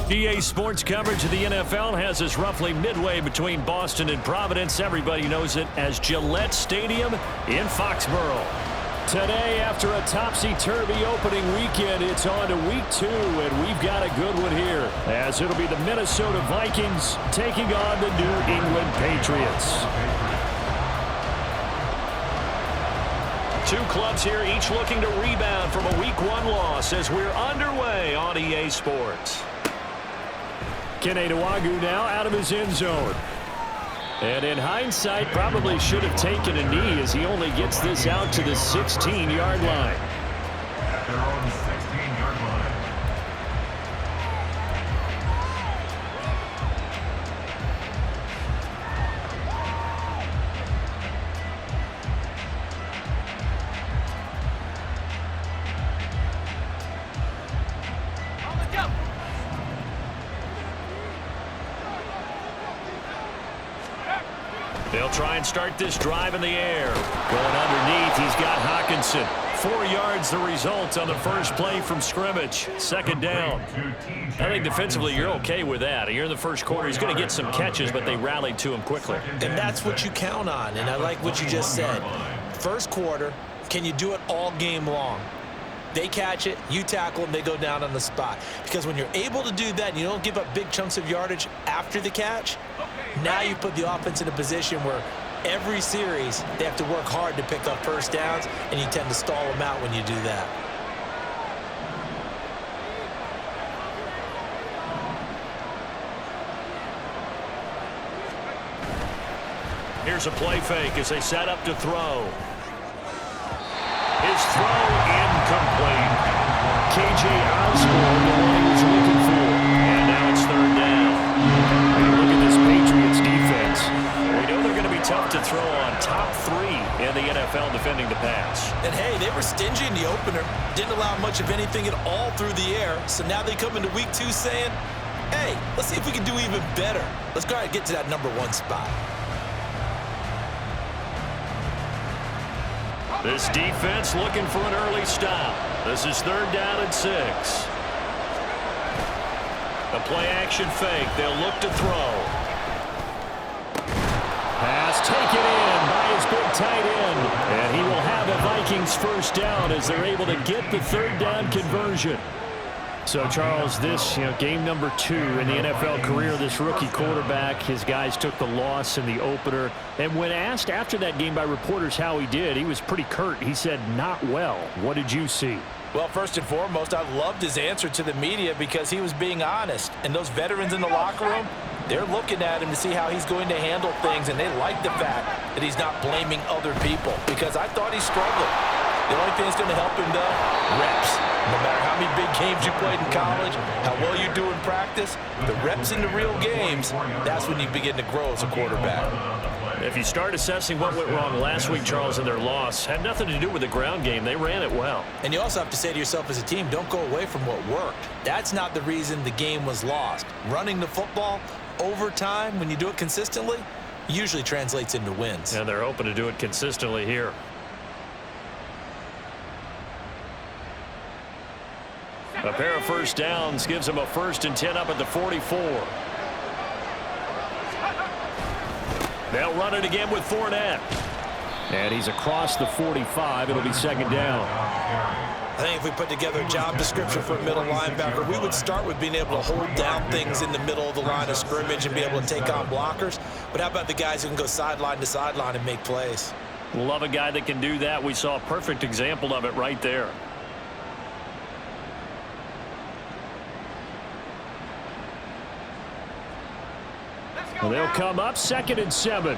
EA Sports coverage of the NFL has us roughly midway between Boston and Providence. Everybody knows it as Gillette Stadium in Foxborough. Today, after a topsy-turvy opening weekend, it's on to week 2, and we've got a good one here, as it'll be the Minnesota Vikings taking on the New England Patriots. Two clubs here, each looking to rebound from a Week 1 loss as we're underway on EA Sports. Keneduagu now out of his end zone. And in hindsight, probably should have taken a knee as he only gets this out to the 16-yard line. At their own 16-yard line. They'll try and start this drive in the air. Going underneath, he's got Hawkinson. 4 yards the result on the first play from scrimmage. Second down. I think defensively you're okay with that. Here in the first quarter, he's going to get some catches, but they rallied to him quickly. And that's what you count on, and I like what you just said. First quarter, can you do it all game long? They catch it, you tackle them, they go down on the spot. Because when you're able to do that and you don't give up big chunks of yardage after the catch, now you put the offense in a position where every series they have to work hard to pick up first downs, and you tend to stall them out when you do that. Here's a play fake as they set up to throw. His throw incomplete. KJ Osborne, the one he was looking for. And now it's third down. Look at this Patriots defense. We know they're going to be tough to throw on. Top 3 in the NFL defending the pass. And hey, they were stingy in the opener. Didn't allow much of anything at all through the air. So now they come into week 2 saying, hey, let's see if we can do even better. Let's try to get to that number 1 spot. This defense looking for an early stop. This is third down and 6. A play-action fake. They'll look to throw. Pass taken in by his big tight end. And he will have a Vikings first down as they're able to get the third down conversion. So, Charles, this game number 2 in the NFL career, this rookie quarterback, his guys took the loss in the opener. And when asked after that game by reporters how he did, he was pretty curt. He said, not well. What did you see? Well, first and foremost, I loved his answer to the media because he was being honest. And those veterans in the locker room, they're looking at him to see how he's going to handle things, and they like the fact that he's not blaming other people because I thought he struggled. The only thing that's going to help him, though, reps. No matter how many big games you played in college, how well you do in practice, the reps in the real games, that's when you begin to grow as a quarterback. If you start assessing what went wrong last week, Charles, in their loss, had nothing to do with the ground game. They ran it well. And you also have to say to yourself as a team, don't go away from what worked. That's not the reason the game was lost. Running the football over time, when you do it consistently, usually translates into wins. And they're hoping to do it consistently here. A pair of first downs gives them a 1st and 10 up at the 44. They'll run it again with Fournette. And he's across the 45. It'll be second down. I think if we put together a job description for a middle linebacker, we would start with being able to hold down things in the middle of the line of scrimmage and be able to take on blockers. But how about the guys who can go sideline to sideline and make plays? Love a guy that can do that. We saw a perfect example of it right there. Well, they'll come up 2nd and 7.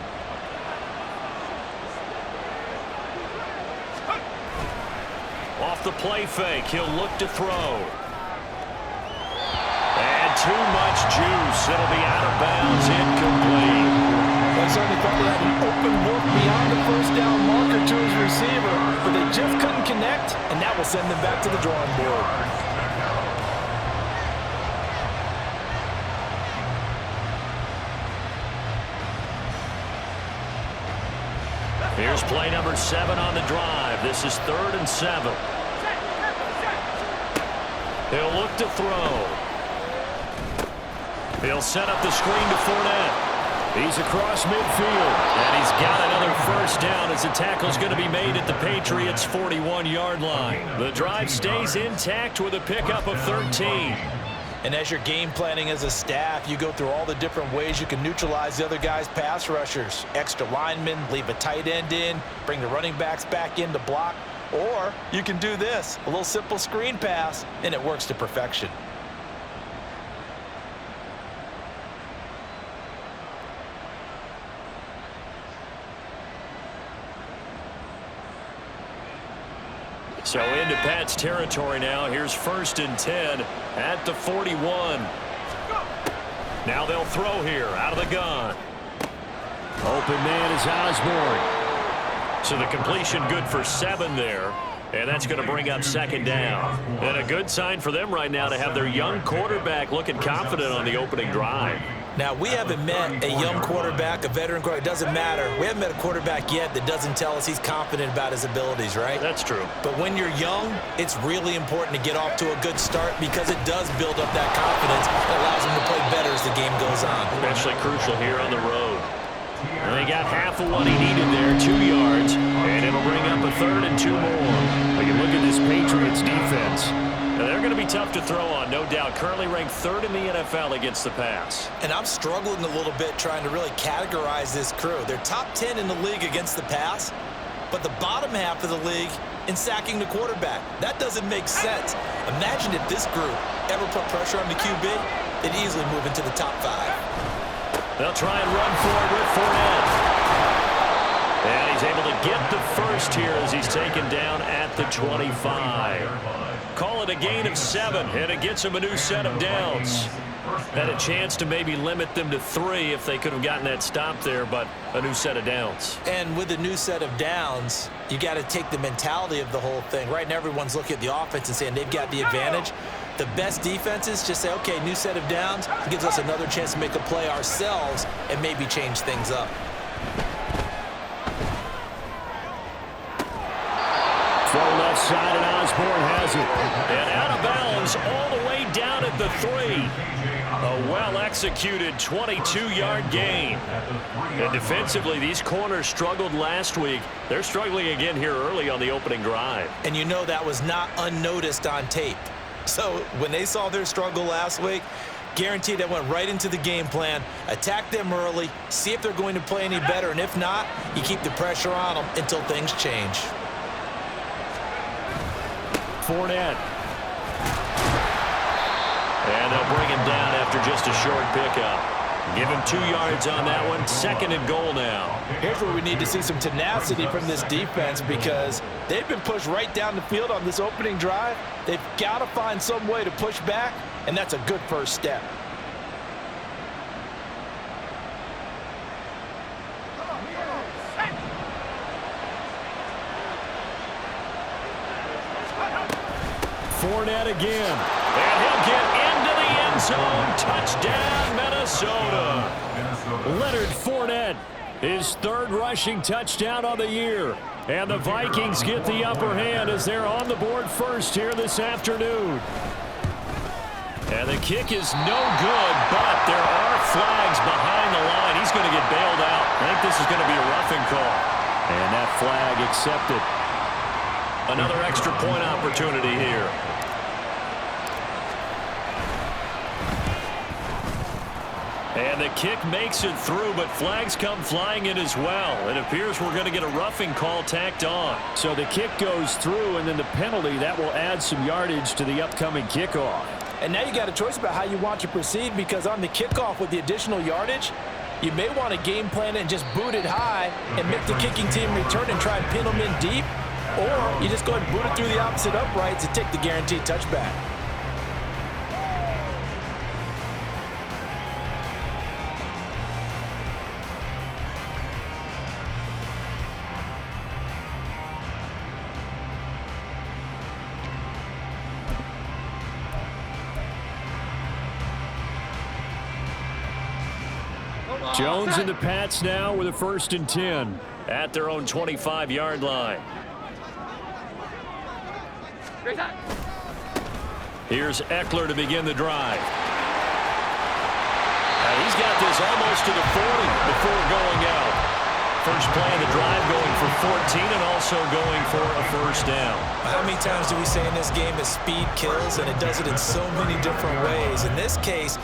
Off the play fake, he'll look to throw. And too much juice. It'll be out of bounds, incomplete. I certainly thought they had an open look beyond the first down marker to his receiver, but they just couldn't connect, and that will send them back to the drawing board. Here's play number 7 on the drive. This is 3rd and 7. He'll look to throw. He'll set up the screen to Fournette. He's across midfield, and he's got another first down as the tackle's going to be made at the Patriots' 41-yard line. The drive stays intact with a pickup of 13. And as you're game planning as a staff, you go through all the different ways you can neutralize the other guy's pass rushers. Extra linemen, leave a tight end in, bring the running backs back in to block. Or you can do this, a little simple screen pass, and it works to perfection. So into Pat's territory now. Here's 1st and 10 at the 41. Now they'll throw here out of the gun. Open man is Osborne. So the completion good for 7 there. And that's going to bring up 2nd down. And a good sign for them right now to have their young quarterback looking confident on the opening drive. Now, we haven't met a young quarterback, a veteran quarterback. It doesn't matter. We haven't met a quarterback yet that doesn't tell us he's confident about his abilities, right? That's true. But when you're young, it's really important to get off to a good start because it does build up that confidence that allows him to play better as the game goes on. Especially crucial here on the road. And they got half of what he needed there, 2 yards, and it'll bring up a 3rd and 2 more. But you look at this Patriots defense. Now, they're going to be tough to throw on, no doubt. Currently ranked 3rd in the NFL against the pass. And I'm struggling a little bit trying to really categorize this crew. They're top 10 in the league against the pass, but the bottom half of the league in sacking the quarterback. That doesn't make sense. Imagine if this group ever put pressure on the QB, they'd easily move into the top 5. They'll try and run forward with Fournette. And he's able to get the first here as he's taken down at the 25. Call it a gain of 7, and it gets him a new set of downs. Had a chance to maybe limit them to 3 if they could have gotten that stop there, but a new set of downs. And with a new set of downs, you got to take the mentality of the whole thing. Right now, everyone's looking at the offense and saying they've got the advantage. The best defenses just say, okay, new set of downs. It gives us another chance to make a play ourselves and maybe change things up. Throw left side, and Osborne has it. And out of bounds all the way down at the 3. A well-executed 22-yard gain. And defensively, these corners struggled last week. They're struggling again here early on the opening drive. And you know that was not unnoticed on tape. So when they saw their struggle last week, guaranteed that went right into the game plan. Attack them early, see if they're going to play any better, and if not, you keep the pressure on them until things change. Fournette. And they'll bring him down after just a short pickup. Give him 2 yards on that one. 2nd and goal now. Here's where we need to see some tenacity from this defense because they've been pushed right down the field on this opening drive. They've got to find some way to push back, and that's a good first step. Fournette again. And he'll get into the end zone. Touchdown, Minnesota. Leonard Fournette, his 3rd rushing touchdown on the year. And the Vikings get the upper hand as they're on the board first here this afternoon. And the kick is no good, but there are flags behind the line. He's going to get bailed out. I think this is going to be a roughing call. And that flag accepted. Another extra point opportunity here. And the kick makes it through, but flags come flying in as well. It appears we're going to get a roughing call tacked on. So the kick goes through, and then the penalty, that will add some yardage to the upcoming kickoff. And now you got a choice about how you want to proceed because on the kickoff with the additional yardage, you may want to game plan it and just boot it high and make the kicking team return and try and pin them in deep. Or you just go ahead and boot it through the opposite uprights and take the guaranteed touchback. Jones and the Pats now with a 1st and 10 at their own 25-yard line. Here's Eckler to begin the drive. he's got this almost to the 40 before going out. First play of the drive going for 14 and also going for a first down. How many times do we say in this game that speed kills, and it does it in so many different ways? In this case,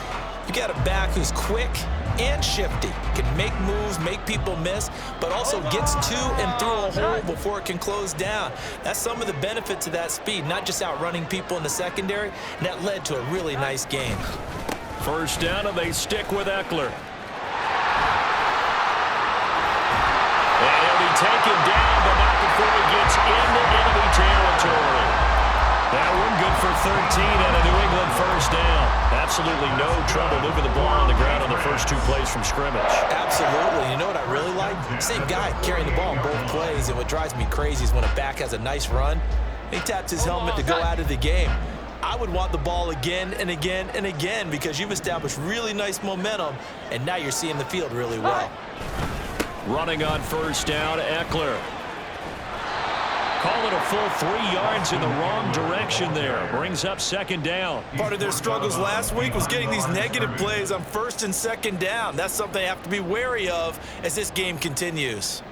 you got a back who's quick and shifty, can make moves, make people miss, but also gets to and through a hole before it can close down. That's some of the benefits of that speed, not just outrunning people in the secondary, and that led to a really nice game. First down, and they stick with Eckler. And he'll be taken down, but not before he gets into enemy territory. That one good for 13 and a New England first down. Absolutely no trouble moving the ball on the ground on the first 2 plays from scrimmage. Absolutely. You know what I really like? Same guy carrying the ball on both plays, and what drives me crazy is when a back has a nice run, he taps his helmet to go out of the game. I would want the ball again and again and again because you've established really nice momentum, and now you're seeing the field really well. Running on first down, Eckler. Call it a full 3 yards in the wrong direction there. Brings up second down. Part of their struggles last week was getting these negative plays on first and second down. That's something they have to be wary of as this game continues.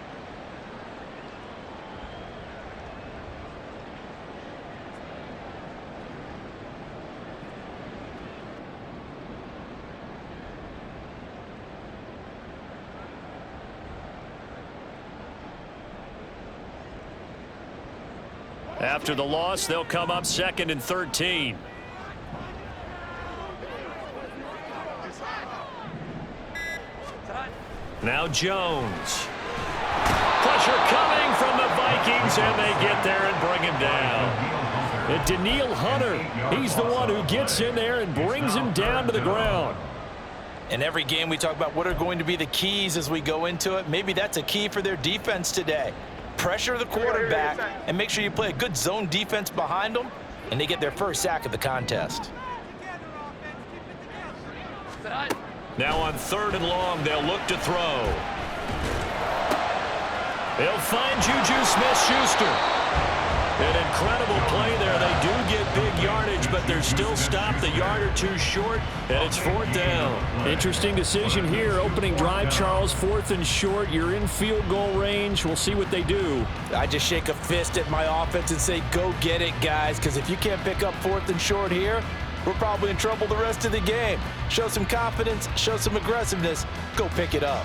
After the loss, they'll come up 2nd and 13. Now Jones. Pressure coming from the Vikings, and they get there and bring him down. And Danielle Hunter, he's the one who gets in there and brings him down to the ground. In every game, we talk about what are going to be the keys as we go into it. Maybe that's a key for their defense today. Pressure the quarterback and make sure you play a good zone defense behind them, and they get their first sack of the contest. Now on 3rd and long, they'll look to throw. They'll find Juju Smith-Schuster. An incredible play there. They do get big yardage, but they're still stopped a yard or 2 short, and it's 4th down. Interesting decision here. Opening drive, Charles, 4th and short. You're in field goal range. We'll see what they do. I just shake a fist at my offense and say, go get it, guys, because if you can't pick up 4th and short here, we're probably in trouble the rest of the game. Show some confidence, show some aggressiveness, go pick it up.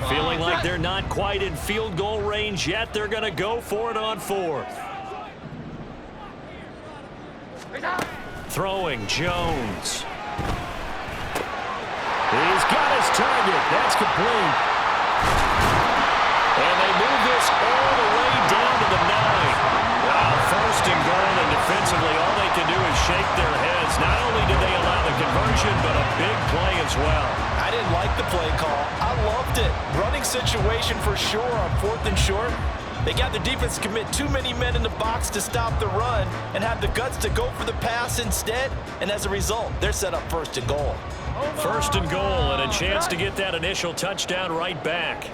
Feeling like they're not quite in field goal range yet. They're going to go for it on 4th. Throwing Jones. He's got his target. That's complete. And they move this all the way down to the 9. Wow, 1st and goal, and defensively all they can do is shake their heads. Not only did they allow the conversion, but a big play as well. I didn't like the play call. I loved it. Running situation for sure on 4th and short. They got the defense to commit too many men in the box to stop the run and have the guts to go for the pass instead. And as a result, they're set up 1st and goal. 1st and goal, and a chance to get that initial touchdown right back.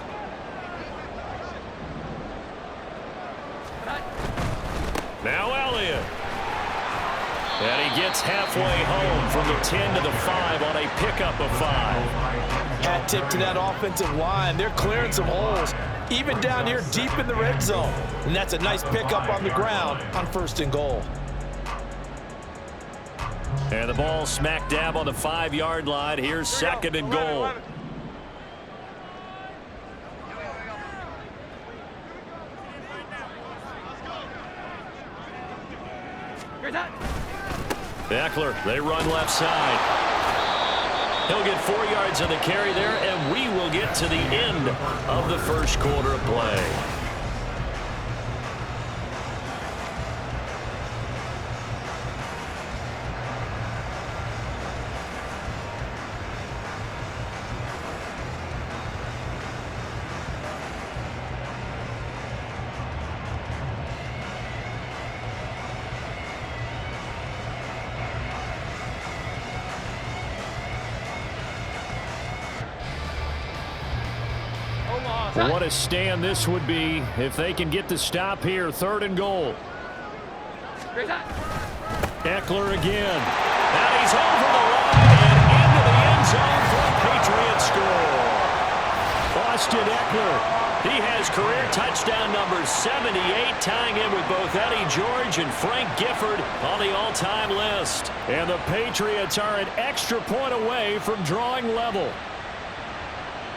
Now Elliott. And he gets halfway home from the 10 to the 5 on a pickup of 5. Hat tip to that offensive line. They're clearing some holes, even down here deep in the red zone. And that's a nice pickup on the ground on 1st and goal. And the ball smack dab on the 5-yard line. Here's 2nd and goal. Eckler, they run left side. He'll get 4 yards on the carry there, and we will get to the end of the first quarter of play. Well, what a stand this would be if they can get the stop here. 3rd and goal. Eckler again. And he's over the line and into the end zone for a Patriots score. Austin Eckler. He has career touchdown number 78, tying in with both Eddie George and Frank Gifford on the all-time list. And the Patriots are an extra point away from drawing level.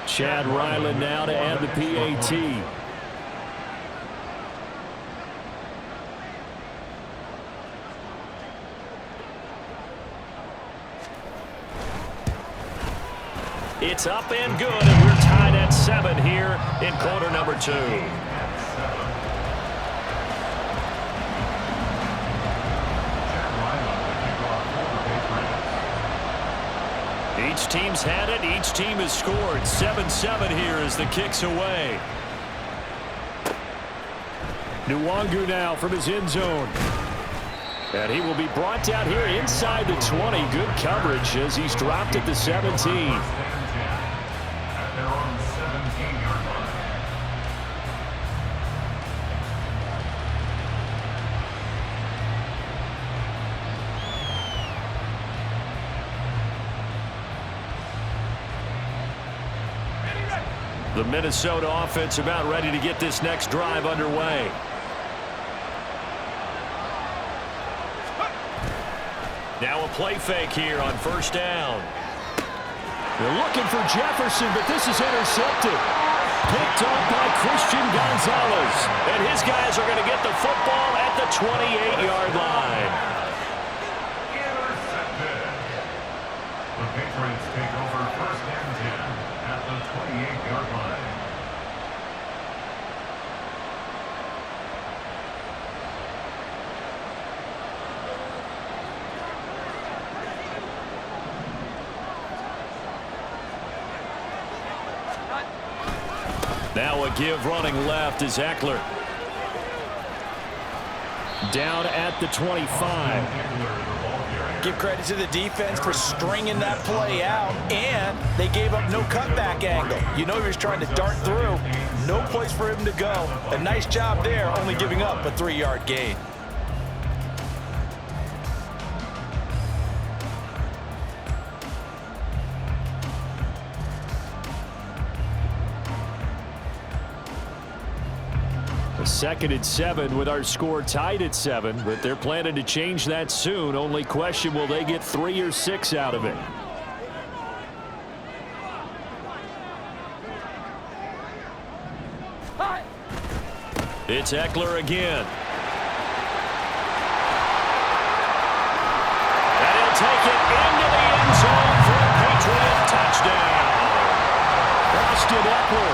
Chad Ryland now to add the PAT. It's up and good, and we're tied at 7 here in quarter number 2. Each team's had it. Each team has scored. 7-7 here as the kick's away. Nwangu now from his end zone. And he will be brought down here inside the 20. Good coverage as he's dropped at the 17. The Minnesota offense about ready to get this next drive underway. Now a play fake here on 1st down. They're looking for Jefferson, but this is intercepted. Picked up by Christian Gonzalez. And his guys are going to get the football at the 28-yard line. Intercepted. The Patriots take over 1st and 10 at the 28-yard line. Now a give running left is Eckler. Down at the 25. Give credit to the defense for stringing that play out, and they gave up no cutback angle. You know he was trying to dart through. No place for him to go. A nice job there, only giving up a 3-yard gain. A 2nd and 7 with our score tied at 7, but they're planning to change that soon. Only question, will they get 3 or 6 out of it? It's Eckler again. And he'll take it into the end zone for a Patriot touchdown. Austin Eckler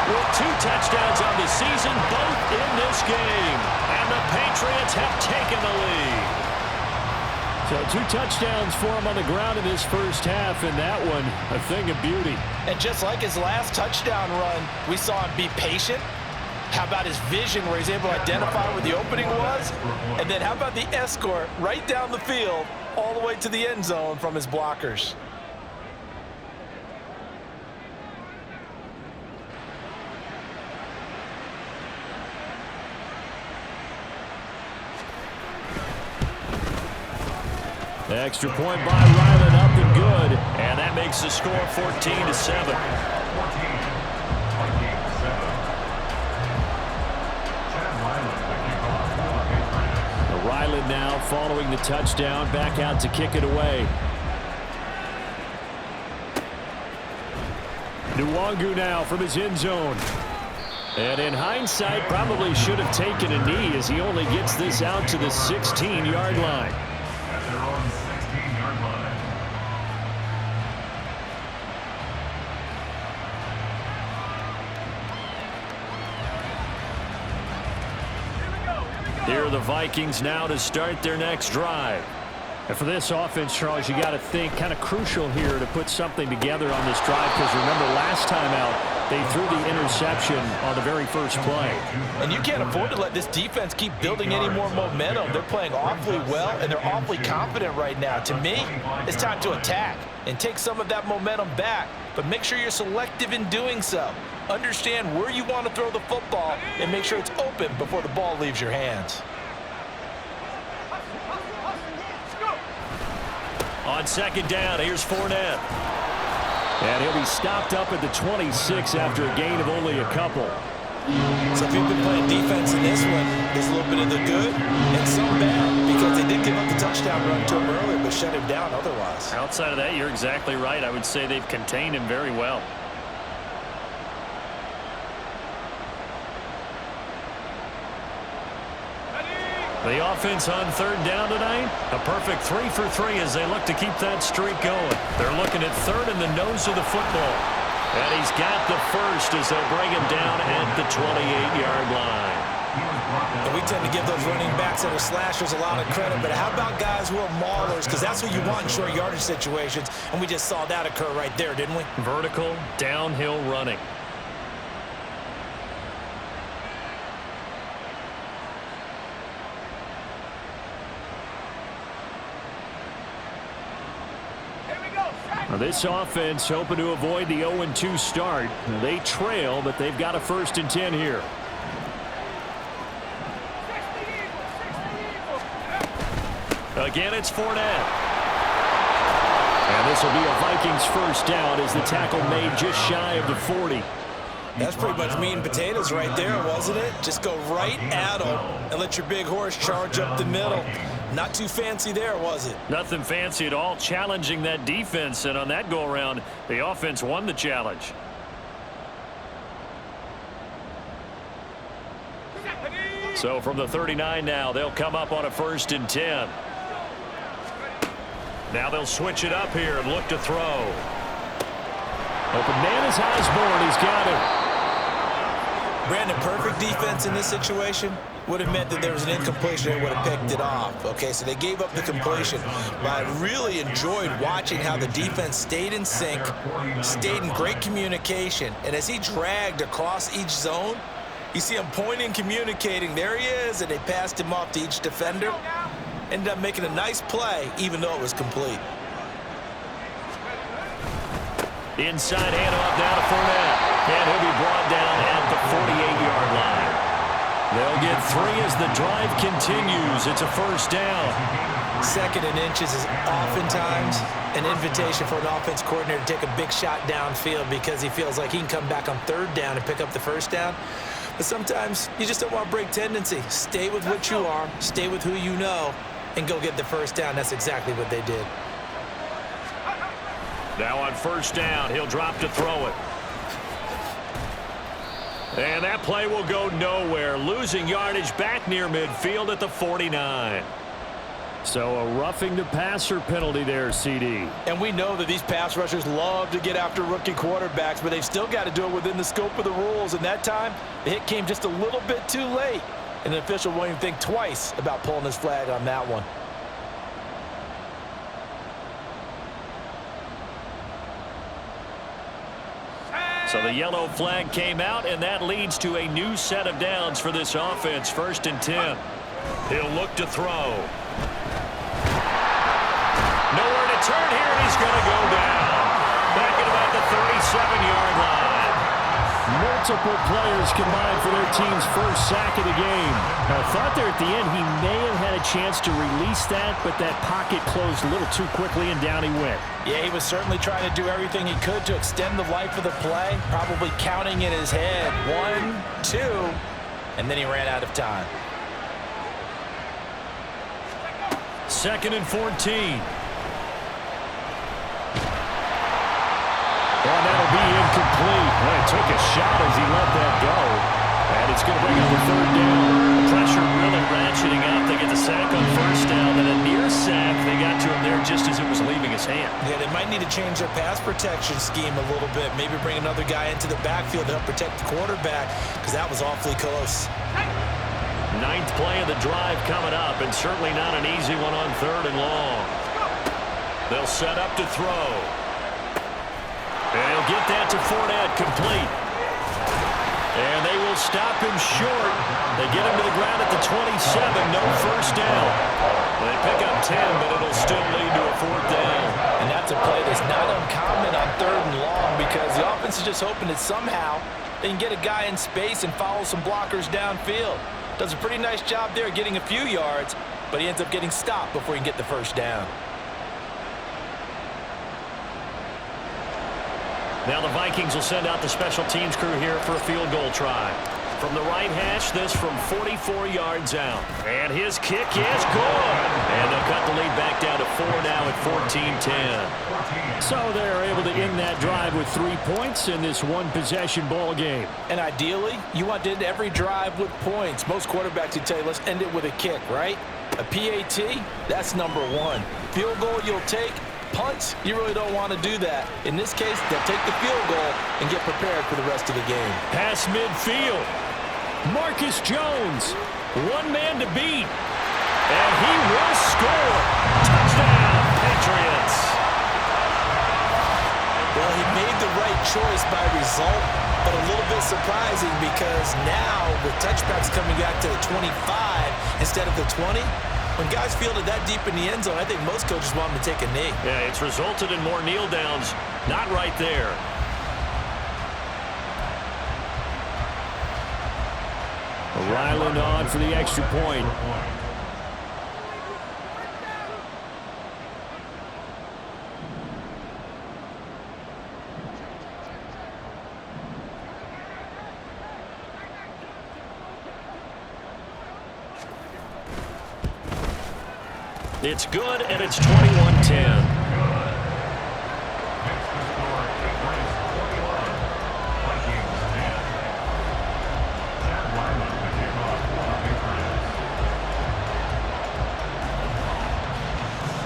with 2 touchdowns on the season, both in this game. And the Patriots have taken the lead. So 2 touchdowns for him on the ground in this first half, and that one a thing of beauty. And just like his last touchdown run, we saw him be patient. How about his vision where he's able to identify where the opening was? And then how about the escort right down the field all the way to the end zone from his blockers? Extra point by Ryland, up and good. And that makes the score 14-7. Ryland now following the touchdown, back out to kick it away. Nwangu now from his end zone. And in hindsight, probably should have taken a knee as he only gets this out to the 16-yard line. At their own 16-yard line. Here are the Vikings now to start their next drive. And for this offense, Charles, you got to think kind of crucial here to put something together on this drive, because remember last time out, they threw the interception on the very first play. And you can't afford to let this defense keep building any more momentum. They're playing awfully well, and they're awfully confident right now. To me, it's time to attack and take some of that momentum back, but make sure you're selective in doing so. Understand where you want to throw the football and make sure it's open before the ball leaves your hands. On second down, here's Fournette. And he'll be stopped up at the 26 after a gain of only a couple. So if you've been playing defense in this one, there's a little bit of the good and some bad, because they did give up the touchdown run to him earlier, but shut him down otherwise. Outside of that, you're exactly right. I would say they've contained him very well. The offense on third down tonight, a perfect 3 for 3 as they look to keep that streak going. They're looking at third in the nose of the football. And he's got the first as they'll bring him down at the 28-yard line. And we tend to give those running backs that are slashers a lot of credit, but how about guys who are maulers? Because that's what you want in short yardage situations, and we just saw that occur right there, didn't we? Vertical, downhill running. Now this offense hoping to avoid the 0-2 start. They trail, but they've got a 1st and 10 here. Again, it's Fournette. And this will be a Vikings 1st down as the tackle made just shy of the 40. That's pretty much meat and potatoes right there, wasn't it? Just go right at them and let your big horse charge up the middle. Not too fancy there, was it? Nothing fancy at all, challenging that defense, and on that go-around, the offense won the challenge. So from the 39 now, they'll come up on a 1st and 10. Now they'll switch it up here and look to throw. Open man is Osborne. He's got it. Brandon, perfect defense in this situation would have meant that there was an incompletion and would have picked it off. Okay, so they gave up the completion. But I really enjoyed watching how the defense stayed in sync, stayed in great communication. And as he dragged across each zone, you see him pointing, communicating. There he is, and they passed him off to each defender. Ended up making a nice play, even though it was complete. Inside handoff now to Fournette. And he'll be brought down at the 48-yard line. They'll get 3 as the drive continues. It's a 1st down. 2nd and inches is oftentimes an invitation for an offense coordinator to take a big shot downfield because he feels like he can come back on 3rd down and pick up the 1st down. But sometimes you just don't want to break tendency. Stay with what you are, stay with who you know, and go get the 1st down. That's exactly what they did. Now on 1st down, he'll drop to throw it. And that play will go nowhere, losing yardage back near midfield at the 49. So a roughing the passer penalty there, CD. And we know that these pass rushers love to get after rookie quarterbacks, but they've still got to do it within the scope of the rules. And that time, the hit came just a little bit too late. And the official won't even think twice about pulling his flag on that one. So the yellow flag came out, and that leads to a new set of downs for this offense. 1st and 10. He'll look to throw. Nowhere to turn here, and he's going to go down. Back at about the 37-yard line. Multiple players combined for their team's 1st sack of the game. I thought there at the end he may have had a chance to release that, but that pocket closed a little too quickly, and down he went. Yeah, he was certainly trying to do everything he could to extend the life of the play, probably counting in his head 1, 2, and then he ran out of time. 2nd and 14. And that'll be incomplete. Well, he took a shot as he let that go. And it's going to bring up the 3rd down. The pressure really ratcheting up. They get the sack on 1st down. And a near sack. They got to him there just as it was leaving his hand. Yeah, they might need to change their pass protection scheme a little bit. Maybe bring another guy into the backfield to help protect the quarterback, because that was awfully close. Ninth play of the drive coming up, and certainly not an easy one on 3rd and long. They'll set up to throw. And he'll get that to Fournette, complete. And they will stop him short. They get him to the ground at the 27, no first down. They pick up 10, but it'll still lead to a 4th down. And that's a play that's not uncommon on 3rd and long because the offense is just hoping that somehow they can get a guy in space and follow some blockers downfield. Does a pretty nice job there getting a few yards, but he ends up getting stopped before he can get the first down. Now the Vikings will send out the special teams crew here for a field goal try. From the right hash, this from 44 yards out. And his kick is good. And they'll cut the lead back down to 4 now at 14-10. So they're able to end that drive with 3 points in this one-possession ball game. And ideally, you want to end every drive with points. Most quarterbacks would tell you, let's end it with a kick, right? A PAT, that's number 1. Field goal you'll take. Punts, you really don't want to do that. In this case, they'll take the field goal and get prepared for the rest of the game. Pass midfield. Marcus Jones, one man to beat. And he will score. Touchdown, Patriots. Well, he made the right choice by result, but a little bit surprising because now with touchbacks coming back to the 25 instead of the 20, when guys field it that deep in the end zone, I think most coaches want them to take a knee. Yeah, it's resulted in more kneel downs. Not right there. Ryland on for the extra point. It's good, and it's 21-10.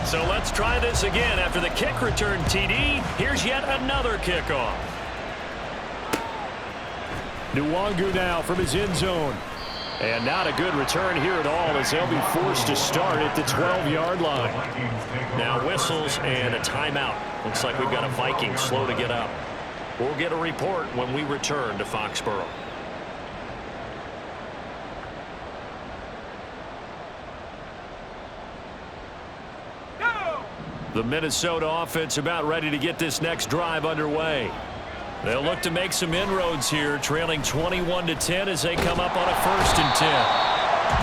So let's try this again. After the kick return TD, here's yet another kickoff. Nwangu now from his end zone. And not a good return here at all as they'll be forced to start at the 12-yard line. Now whistles and a timeout. Looks like we've got a Viking slow to get up. We'll get a report when we return to Foxborough. The Minnesota offense about ready to get this next drive underway. They'll look to make some inroads here, trailing 21-10 as they come up on a 1st and 10.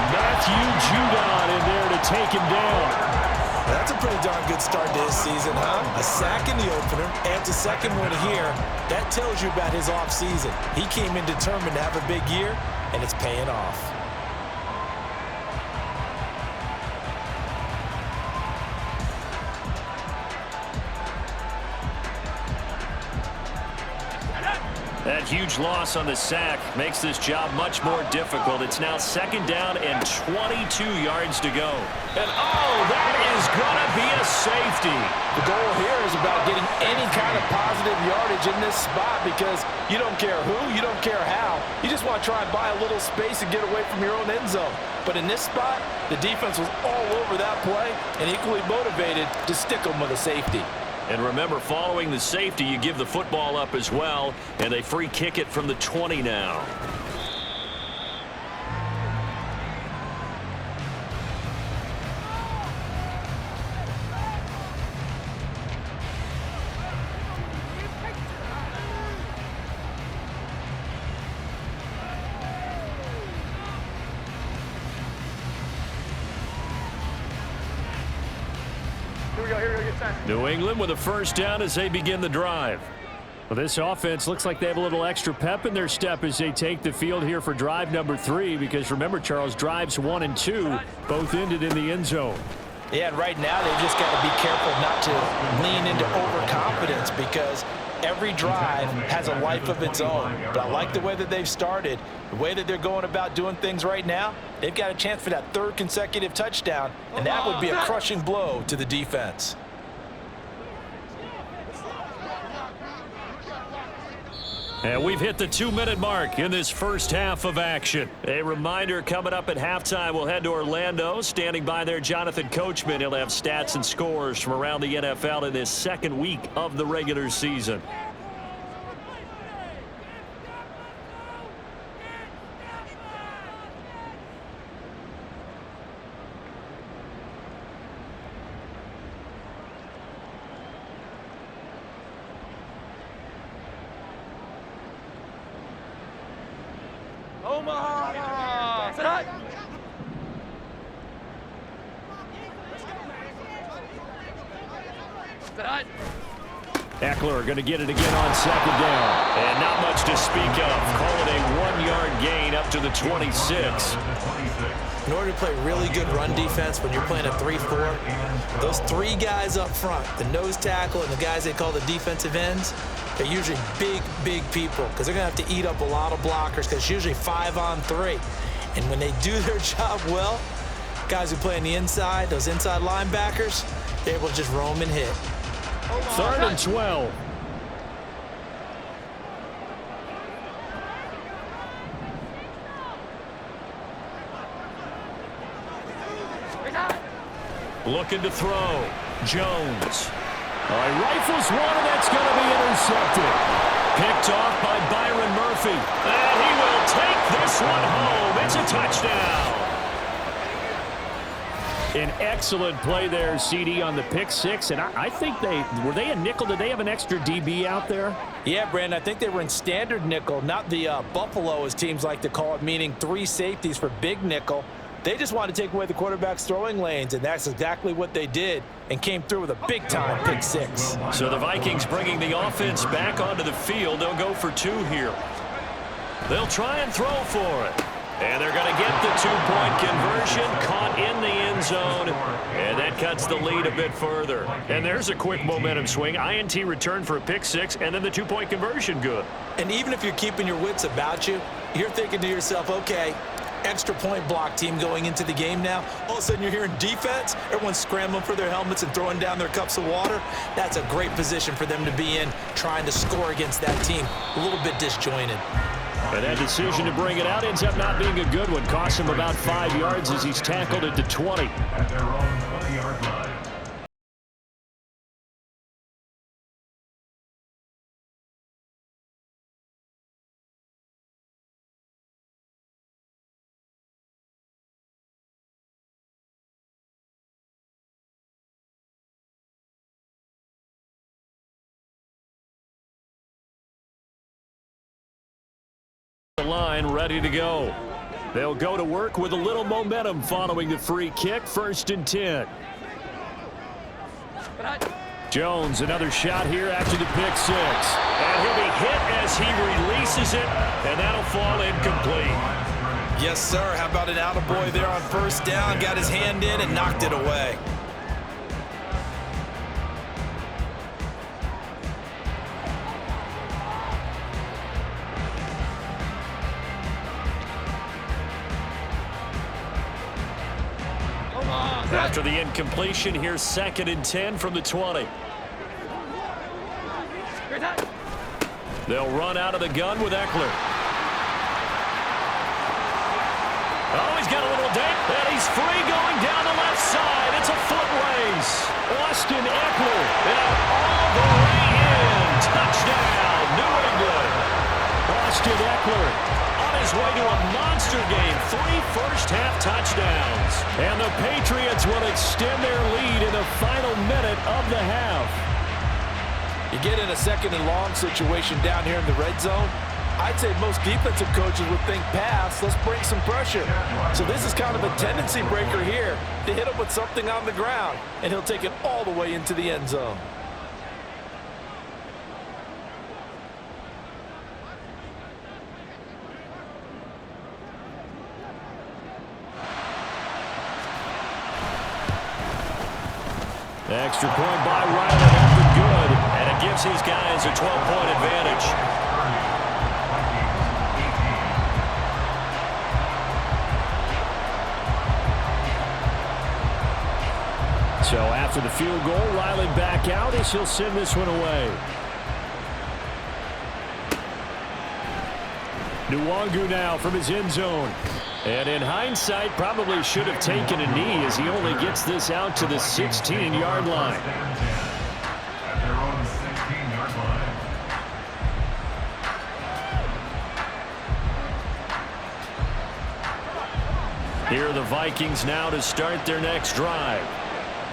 Matthew Judon in there to take him down. That's a pretty darn good start to his season, huh? A sack in the opener, and a second one here. That tells you about his offseason. He came in determined to have a big year, and it's paying off. That huge loss on the sack makes this job much more difficult. It's now 2nd down and 22 yards to go. And oh, that is going to be a safety. The goal here is about getting any kind of positive yardage in this spot because you don't care who, you don't care how. You just want to try and buy a little space and get away from your own end zone. But in this spot, the defense was all over that play and equally motivated to stick them with a safety. And remember, following the safety, you give the football up as well, and they free kick it from the 20 now. New England with a 1st down as they begin the drive. Well, this offense looks like they have a little extra pep in their step as they take the field here for drive number 3 because remember, Charles, drives 1 and 2 both ended in the end zone. Yeah, and right now they've just got to be careful not to lean into overconfidence because every drive has a life of its own. But I like the way that they've started, the way that they're going about doing things right now. They've got a chance for that 3rd consecutive touchdown, and that would be a crushing blow to the defense. And we've hit the 2-minute mark in this first half of action. A reminder, coming up at halftime, we'll head to Orlando. Standing by there, Jonathan Coachman. He'll have stats and scores from around the NFL in this second week of the regular season. Eckler going to get it again on second down. And not much to speak of. Call it a 1-yard gain up to the 26. In order to play really good run defense when you're playing a 3-4, those three guys up front, the nose tackle and the guys they call the defensive ends, they're usually big people because they're going to have to eat up a lot of blockers because it's usually 5-on-3. And when they do their job well, guys who play on the inside, those inside linebackers, they're able to just roam and hit. 3rd and 12. Looking to throw. Jones. All right, rifles one, and that's going to be intercepted. Picked off by Byron Murphy. And he will take this one home. It's a touchdown. An excellent play there, CD, on the pick six. And I think were they a nickel? Did they have an extra DB out there? Yeah, Brandon, I think they were in standard nickel, not the Buffalo, as teams like to call it, meaning 3 safeties for big nickel. They just wanted to take away the quarterback's throwing lanes, and that's exactly what they did and came through with a big-time pick six. So the Vikings bringing the offense back onto the field. They'll go for 2 here. They'll try and throw for it. And they're going to get the 2-point conversion, caught in the end zone, and that cuts the lead a bit further. And there's a quick momentum swing. INT return for a pick six, and then the 2-point conversion good. And even if you're keeping your wits about you, you're thinking to yourself, okay, extra point block team going into the game now. All of a sudden you're hearing defense. Everyone's scrambling for their helmets and throwing down their cups of water. That's a great position for them to be in, trying to score against that team. A little bit disjointed. And that decision to bring it out ends up not being a good one. Costs him about 5 yards as he's tackled at the 20. At their own 20-yard line. Line ready to go. They'll go to work with a little momentum following the free kick. 1st and 10. Jones, another shot here after the pick six. And he'll be hit as he releases it, and that'll fall incomplete. Yes, sir. How about an attaboy there on 1st down? Got his hand in and knocked it away. After the incompletion, here's 2nd and 10 from the 20. They'll run out of the gun with Eckler. Oh, he's got a little dip, and he's free going down the left side. It's a foot race. Austin Eckler, and all the way in. Touchdown, New England. Austin Eckler on his way to a monster game. 3 first-half touchdowns. And the Patriots will extend their lead in the final minute of the half. You get in a 2nd and long situation down here in the red zone, I'd say most defensive coaches would think pass, let's bring some pressure. So this is kind of a tendency breaker here to hit him with something on the ground, and he'll take it all the way into the end zone. Extra point by Riley, nothing good, and it gives these guys a 12-point advantage. So after the field goal, Riley back out as he'll send this one away. Nwangu now from his end zone. And in hindsight, probably should have taken a knee as he only gets this out to the 16-yard line. At their own 16-yard line. Here are the Vikings now to start their next drive.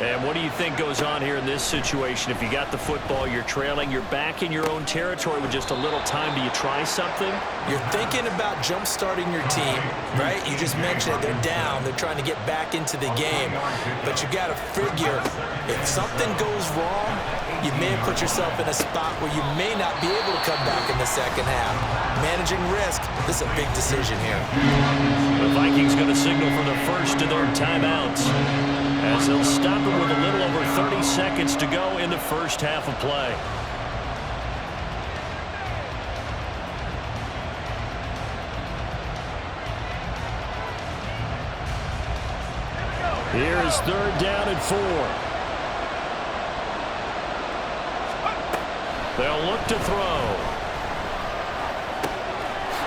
And what do you think goes on here in this situation? If you got the football, you're trailing, you're back in your own territory with just a little time. Do you try something? You're thinking about jump-starting your team, right? You just mentioned it. They're down. They're trying to get back into the game. But you got to figure if something goes wrong, you may have put yourself in a spot where you may not be able to come back in the second half. Managing risk, this is a big decision here. The Vikings going to signal for the first of their timeouts, as they'll stop it with a little over 30 seconds to go in the first half of play. Here's third down and 4. They'll look to throw.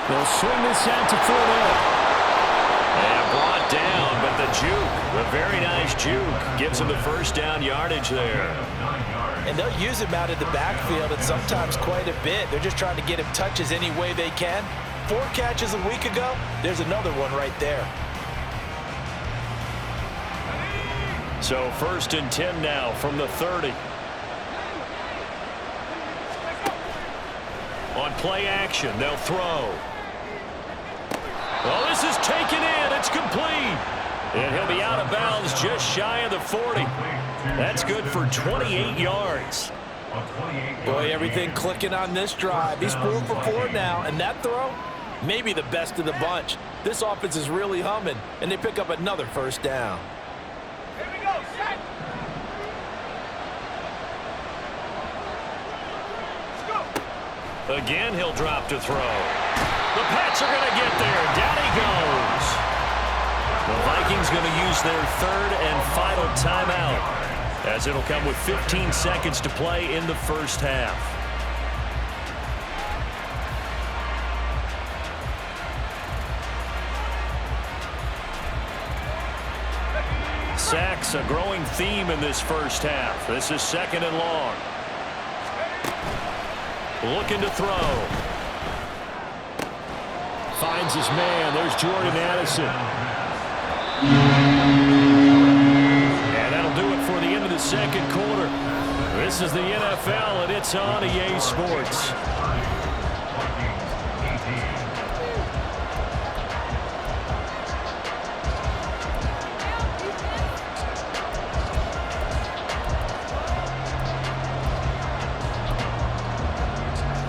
They'll swing this out to Fournette. And brought down, but the juke, the very nice juke, gives him the first down yardage there. And they'll use him out of the backfield, and sometimes quite a bit. They're just trying to get him touches any way they can. 4 catches a week ago, there's another one right there. So first and 10 now from the 30. On play action, they'll throw. Well, this is taken in. It's complete. And he'll be out of bounds just shy of the 40. That's good for 28 yards. Boy, everything clicking on this drive. He's 4 for 4 now, and that throw, maybe the best of the bunch. This offense is really humming, and they pick up another first down. Here we go, set. Let's go. Again, he'll drop to throw. The Pats are going to get there. Down he goes. The Vikings going to use their third and final timeout, as it'll come with 15 seconds to play in the first half. Sacks, a growing theme in this first half. This is second and long. Looking to throw. Finds his man. There's Jordan Addison. And that'll do it for the end of the second quarter. This is the NFL, and it's on EA Sports.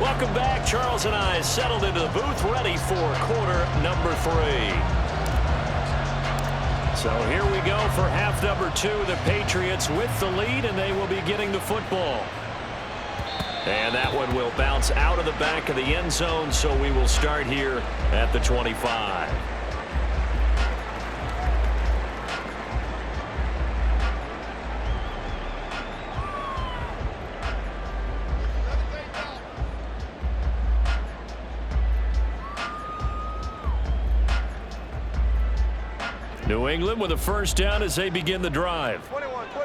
Welcome back. Charles and I settled into the booth, ready for quarter number 3. So here we go for half number 2. The Patriots with the lead, and they will be getting the football. And that one will bounce out of the back of the end zone, so we will start here at the 25. New England with a first down as they begin the drive.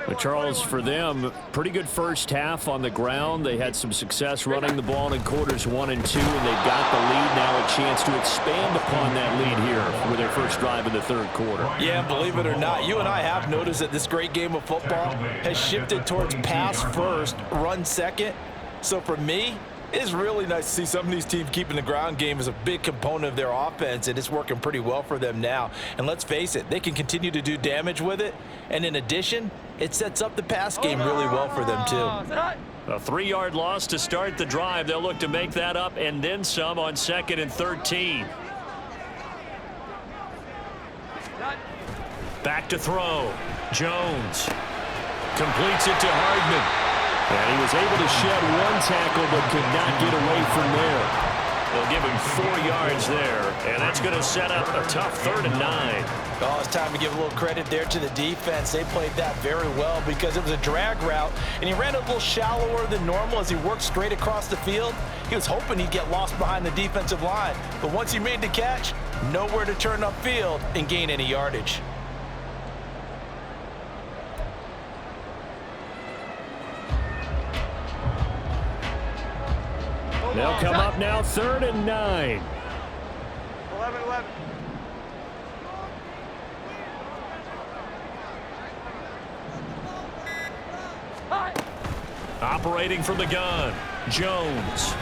But Charles, for them, pretty good first half on the ground. They had some success running the ball in quarters 1 and 2, and they've got the lead now, a chance to expand upon that lead here with their first drive in the third quarter. Yeah, believe it or not, you and I have noticed that this great game of football has shifted towards pass first, run second. So for me, it's really nice to see some of these teams keeping the ground game as a big component of their offense, and it's working pretty well for them now. And let's face it, they can continue to do damage with it. And in addition, it sets up the pass game really well for them, too. A 3-yard loss to start the drive. They'll look to make that up and then some on 2nd and 13. Back to throw. Jones completes it to Hardman. And he was able to shed one tackle but could not get away from there. They'll give him 4 yards there, and that's going to set up a tough 3rd and 9. Oh, it's time to give a little credit there to the defense. They played that very well because it was a drag route, and he ran a little shallower than normal as he worked straight across the field. He was hoping he'd get lost behind the defensive line, but once he made the catch, nowhere to turn upfield and gain any yardage. They'll come up now 3rd and 9. 11-11. Operating from the gun, Jones.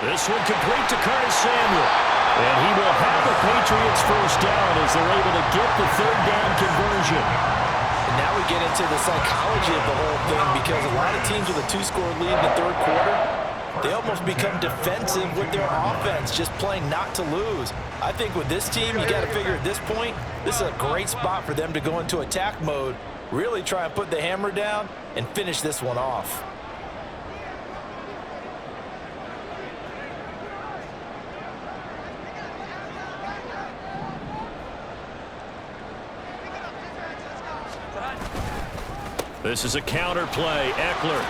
This one complete to Curtis Samuel. And he will have the Patriots first down as they're able to get the 3rd down conversion. And now we get into the psychology of the whole thing because a lot of teams with a 2-score lead in the 3rd quarter, they almost become defensive with their offense, just playing not to lose. I think with this team, you got to figure at this point, this is a great spot for them to go into attack mode, really try and put the hammer down and finish this one off. This is a counter play, Eckler.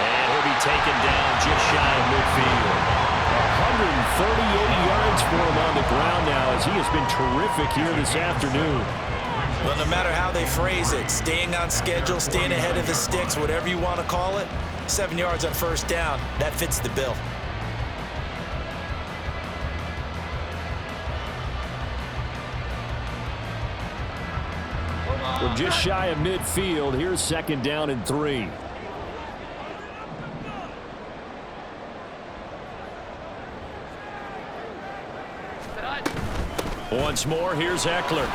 And he'll be taken down just shy of midfield. 138 yards for him on the ground now as he has been terrific here this afternoon. Well, no matter how they phrase it, staying on schedule, staying ahead of the sticks, whatever you want to call it, 7 yards on first down, that fits the bill. We're just shy of midfield. Here's 2nd down and 3. Once more, here's Eckler.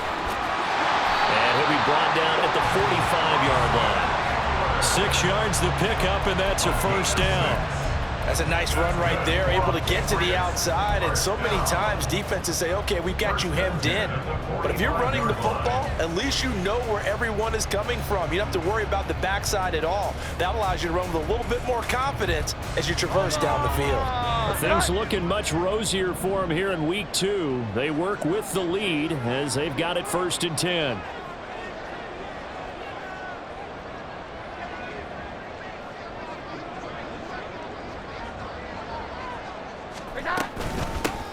And he'll be brought down at the 45-yard line. 6 yards to pick up, and that's a first down. That's a nice run right there, able to get to the outside. And so many times defenses say, okay, we've got you hemmed in. But if you're running the football, at least you know where everyone is coming from. You don't have to worry about the backside at all. That allows you to run with a little bit more confidence as you traverse down the field. Things looking much rosier for them here in week 2. They work with the lead as they've got it 1st and 10.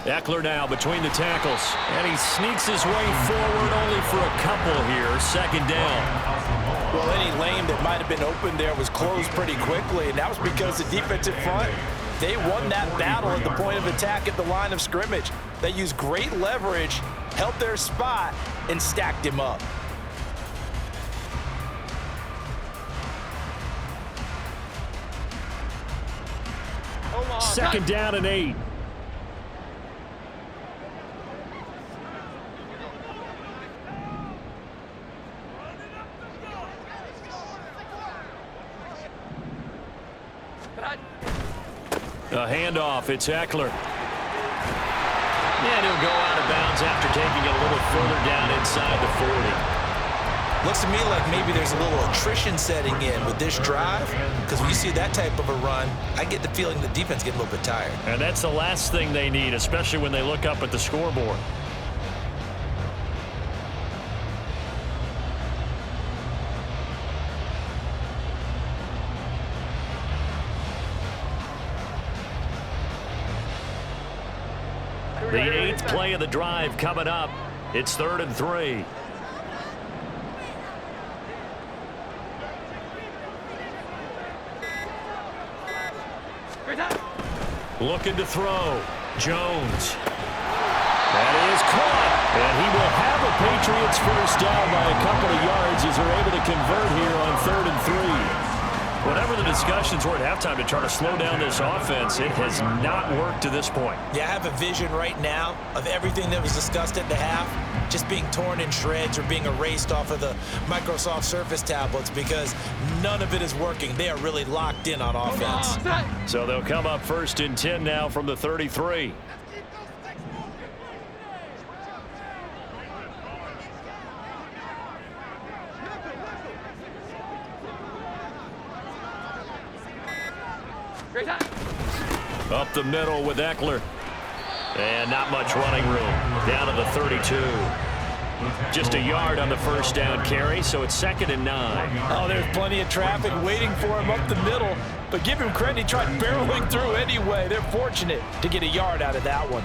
Eckler now between the tackles, and he sneaks his way forward only for a couple here. 2nd down. Well, any lane that might have been open there was closed pretty quickly, and that was because the defensive front, they won that battle at the point of attack at the line of scrimmage. They used great leverage, held their spot, and stacked him up. Second down and 8. A handoff, it's Eckler. And he'll go out of bounds after taking it a little further down inside the 40. Looks to me like maybe there's a little attrition setting in with this drive, because when you see that type of a run, I get the feeling the defense gets a little bit tired. And that's the last thing they need, especially when they look up at the scoreboard. The 8th play of the drive coming up. It's 3rd and 3. Looking to throw. Jones. That is caught. And he will have a Patriots first down by a couple of yards as they're able to convert here on 3rd and 3. Whatever the discussions were at halftime to try to slow down this offense, it has not worked to this point. Yeah, I have a vision right now of everything that was discussed at the half just being torn in shreds or being erased off of the Microsoft Surface tablets because none of it is working. They are really locked in on offense. So they'll come up 1st and 10 now from the 33. Up the middle with Eckler. And not much running room. Down to the 32. Just a yard on the first down carry, so it's 2nd and 9. Oh, there's plenty of traffic waiting for him up the middle. But give him credit, he tried barreling through anyway. They're fortunate to get a yard out of that one.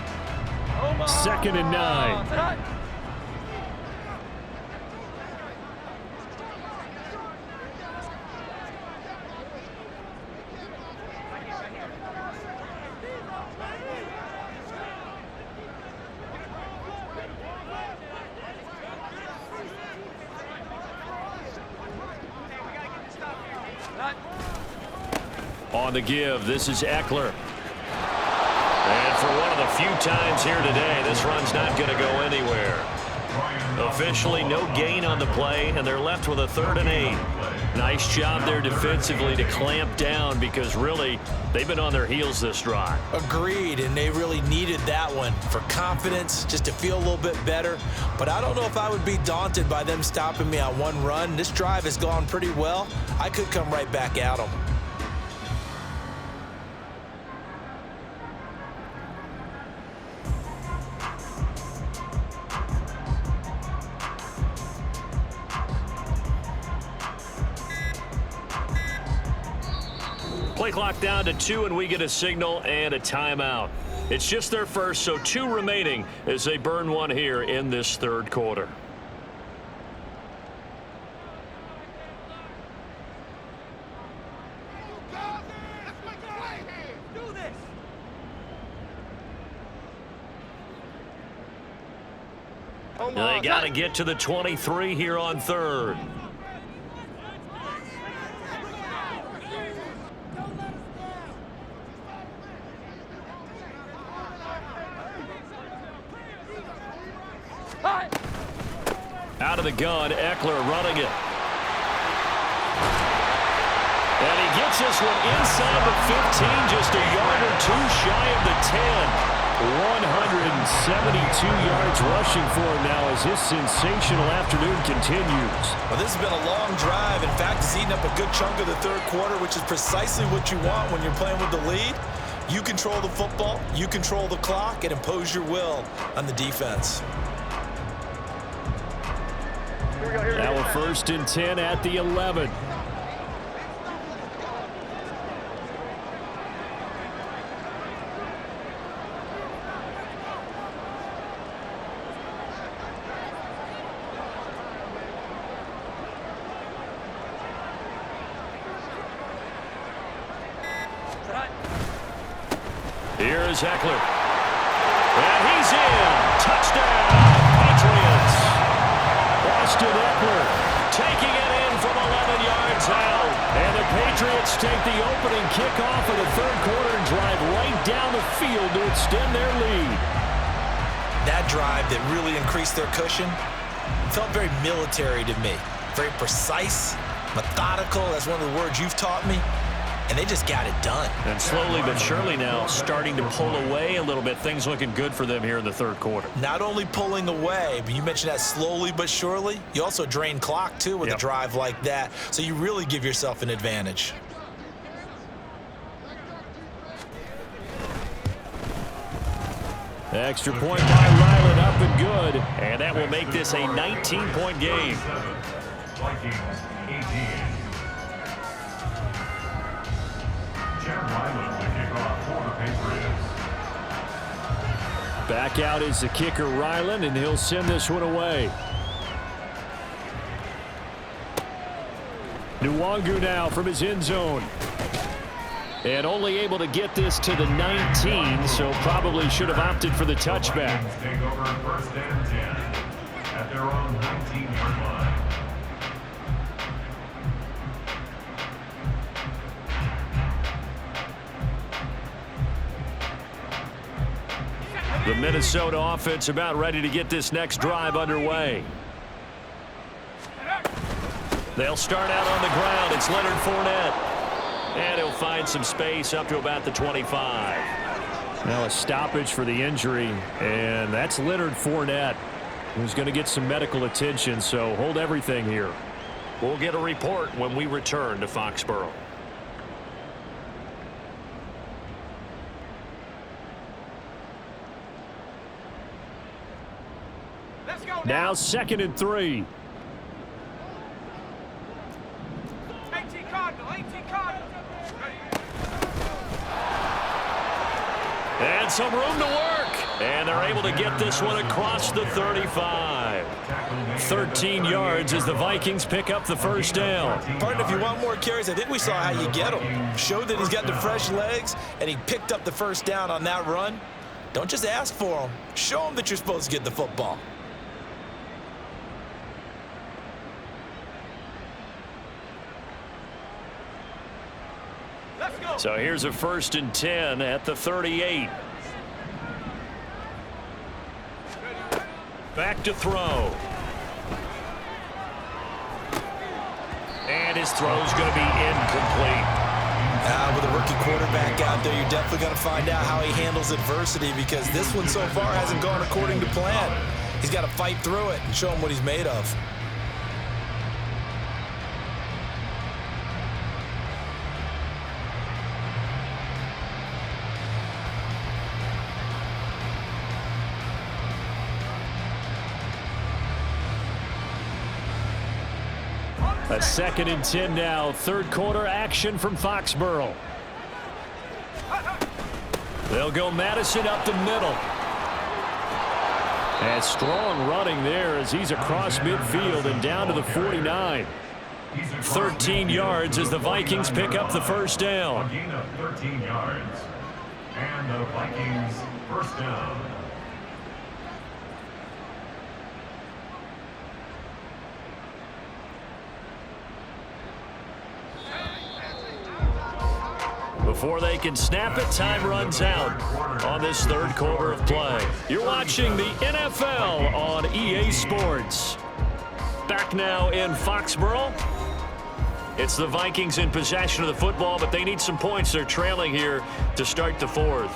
2nd and 9. On the give, this is Eckler. And for one of the few times here today, this run's not going to go anywhere. Officially, no gain on the play, and they're left with a 3rd and 8. Nice job there defensively to clamp down because, really, they've been on their heels this drive. Agreed, and they really needed that one for confidence, just to feel a little bit better. But I don't know if I would be daunted by them stopping me on one run. This drive has gone pretty well. I could come right back at them. Play clock down to 2, and we get a signal and a timeout. It's just their first, so 2 remaining as they burn one here in this 3rd quarter. They got to get to the 23 here on 3rd. Out of the gun, Eckler running it. And he gets this one inside the 15, just a yard or 2 shy of the 10. 172 yards rushing for him now as his sensational afternoon continues. Well, this has been a long drive. In fact, it's eaten up a good chunk of the 3rd quarter, which is precisely what you want when you're playing with the lead. You control the football, you control the clock, and impose your will on the defense. Now a 1st and 10 at the 11. Here is Eckler. And he's in. Touchdown, Patriots. Austin Eckler taking it in from 11 yards out. And the Patriots take the opening kickoff of the 3rd quarter and drive right down the field to extend their lead. That drive that really increased their cushion felt very military to me. Very precise, methodical. That's one of the words you've taught me. And they just got it done. And slowly but surely now starting to pull away a little bit. Things looking good for them here in the 3rd quarter. Not only pulling away, but you mentioned that slowly but surely. You also drain clock, too, with a drive like that. So you really give yourself an advantage. Extra point by Ryland, up and good. And that will make this a 19-point game. Vikings 18. Ryland, the kickoff for the Patriots. Back out is the kicker, Ryland, and he'll send this one away. Nwangu now from his end zone. And only able to get this to the 19, so probably should have opted for the touchback. Take over 1st and 10 at their own 19-yard line. The Minnesota offense about ready to get this next drive underway. They'll start out on the ground. It's Leonard Fournette. And he'll find some space up to about the 25. Now a stoppage for the injury, and that's Leonard Fournette, who's going to get some medical attention, so hold everything here. We'll get a report when we return to Foxborough. Now 2nd and 3. 18 Cardinal, 18 Cardinal. And some room to work. And they're able to get this one across the 35. 13 yards as the Vikings pick up the first down. Partner, if you want more carries, I think we saw how you get them. Showed that he's got the fresh legs, and he picked up the first down on that run. Don't just ask for him. Show him that you're supposed to get the football. Let's go. So here's a 1st and 10 at the 38. Back to throw. And his throw's going to be incomplete. With a rookie quarterback out there, you're definitely going to find out how he handles adversity, because this one so far hasn't gone according to plan. He's got to fight through it and show him what he's made of. A 2nd and 10 now. 3rd quarter action from Foxborough. They'll go Madison up the middle. And strong running there as he's across midfield and down to the 49. 13 yards as the Vikings pick up the first down. A gain of 13 yards. And the Vikings first down. Before they can snap it, time runs out on this 3rd quarter of play. You're watching the NFL on EA Sports. Back now in Foxborough. It's the Vikings in possession of the football, but they need some points. They're trailing here to start the 4th.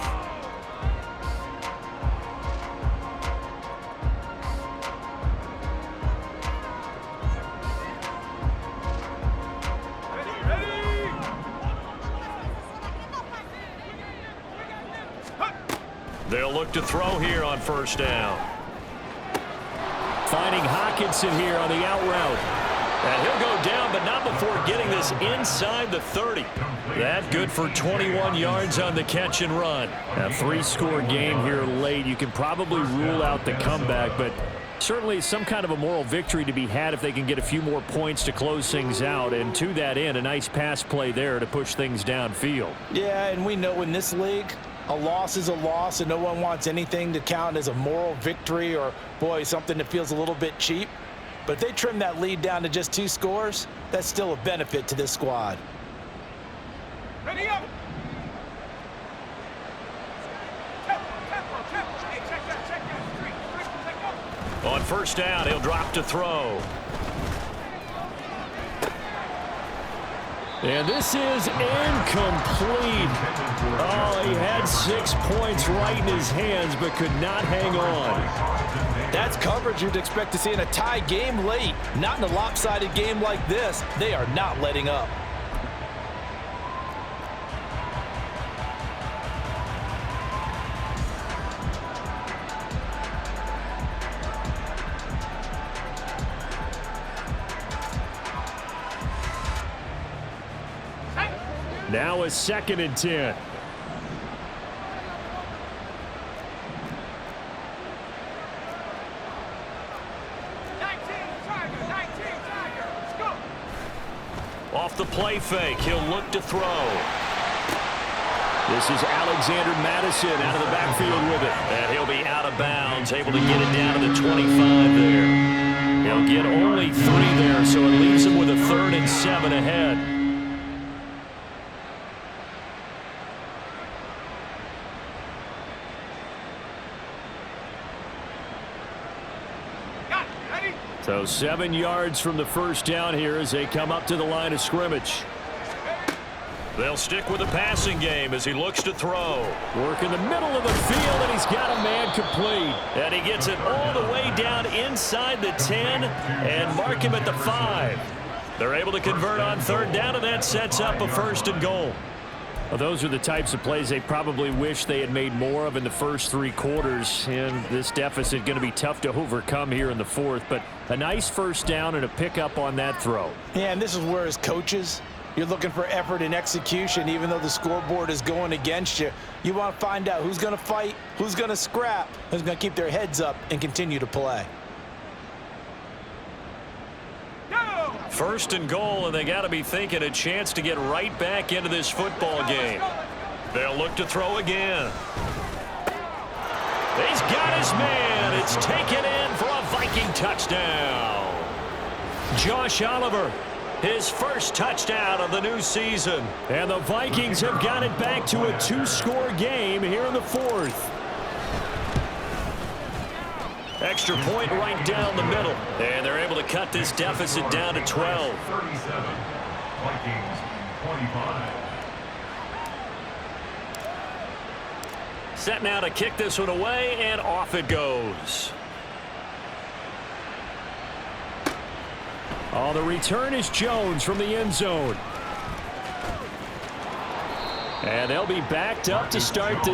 They'll look to throw here on 1st down. Finding Hawkinson here on the out route. And he'll go down, but not before getting this inside the 30. That good for 21 yards on the catch and run. A 3-score game here late. You can probably rule out the comeback, but certainly some kind of a moral victory to be had if they can get a few more points to close things out. And to that end, a nice pass play there to push things downfield. Yeah, and we know in this league, a loss is a loss, and no one wants anything to count as a moral victory or, boy, something that feels a little bit cheap. But if they trim that lead down to just 2 scores, that's still a benefit to this squad. Ready up. On 1st down, he'll drop to throw. And this is incomplete. Oh, he had 6 points right in his hands, but could not hang on. That's coverage you'd expect to see in a tie game late. Not in a lopsided game like this. They are not letting up. Now a 2nd and 10. Off the play fake, he'll look to throw. This is Alexander Madison out of the backfield with it. And he'll be out of bounds, able to get it down to the 25 there. He'll get only 3 there, so it leaves him with a 3rd and 7 ahead. So 7 yards from the first down here as they come up to the line of scrimmage. They'll stick with the passing game as he looks to throw. Work in the middle of the field, and he's got a man complete. And he gets it all the way down inside the 10 and mark him at the 5. They're able to convert on 3rd down, and that sets up a 1st and goal. Well, those are the types of plays they probably wish they had made more of in the first 3 quarters. And this deficit going to be tough to overcome here in the fourth. But a nice first down and a pickup on that throw. Yeah, and this is where as coaches, you're looking for effort and execution. Even though the scoreboard is going against you, you want to find out who's going to fight, who's going to scrap, who's going to keep their heads up and continue to play. First and goal, and they got to be thinking a chance to get right back into this football game. They'll look to throw again. He's got his man. It's taken in for a Viking touchdown. Josh Oliver, his first touchdown of the new season. And the Vikings have got it back to a 2-score game here in the fourth. Extra point right down the middle. And they're able to cut this deficit down to 12. 37. Vikings 25. Set now to kick this one away, and off it goes. Oh, the return is Jones from the end zone. And they'll be backed up to start this